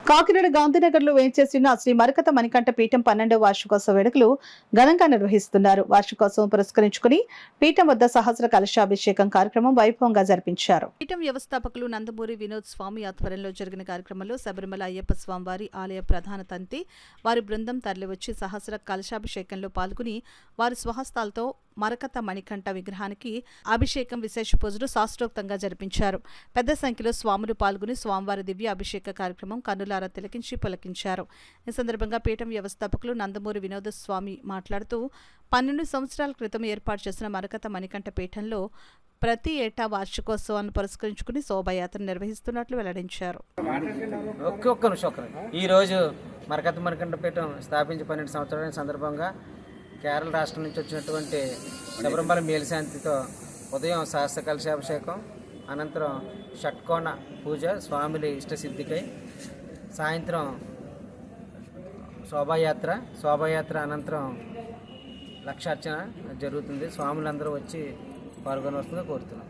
కాకినాడ గాంధీనగర్లో వేంచేసిన శ్రీ మరకత మణికంఠ పీఠం 12వ వార్షికోత్సవ వేడుకలు ఘనంగా నిర్వహిస్తున్నారు. వార్షికోత్సవం పురస్కరించుకుని పీఠం వద్ద సహస్ర కలశాభిషేకం కార్యక్రమం వైభవంగా జరిపించారు. పీఠం వ్యవస్థాపకులు నందమూరి వినోద్ స్వామి ఆధ్వర్యంలో జరిగిన కార్యక్రమంలో శబరిమల అయ్యప్ప స్వామివారి ఆలయ ప్రధాన తంతి వారి బృందం తరలివచ్చి సహస్ర కలశాభిషేకంలో పాల్గొని వారి స్వహస్తాలతో మరకత మణికంఠ విగ్రహానికి అభిషేకం విశేష పూజలు శాస్త్రోక్తంగా జరిపించారు. పెద్ద సంఖ్యలో స్వాములు పాల్గొని స్వామివారి దివ్య అభిషేక కార్యక్రమం కన్నులారా తిలకించి పులకించారు. ఈ సందర్భంగా పీఠం వ్యవస్థాపకులు నందమూరి వినోద స్వామి మాట్లాడుతూ 12 సంవత్సరాల క్రితం ఏర్పాటు చేసిన మరకత మణికంఠ పీఠంలో ప్రతి ఏటా వార్షికోత్సవాన్ని పురస్కరించుకుని శోభాయాత్ర నిర్వహిస్తున్నట్లు వెల్లడించారు. ఈరోజు మరకత మణికంఠ పీఠం స్థాపించి 12 సంవత్సరాల సందర్భంగా కేరళ రాష్ట్రం నుంచి వచ్చినటువంటి శబరిమల మేలుశాంతితో ఉదయం సహస్ర కలశాభిషేకం, అనంతరం షట్కోణ పూజ స్వామిలి ఇష్టసిద్ధికై, సాయంత్రం శోభాయాత్ర అనంతరం లక్షార్చన జరుగుతుంది. స్వాములందరూ వచ్చి పాల్గొనవలసిందిగా కోరుతున్నాం.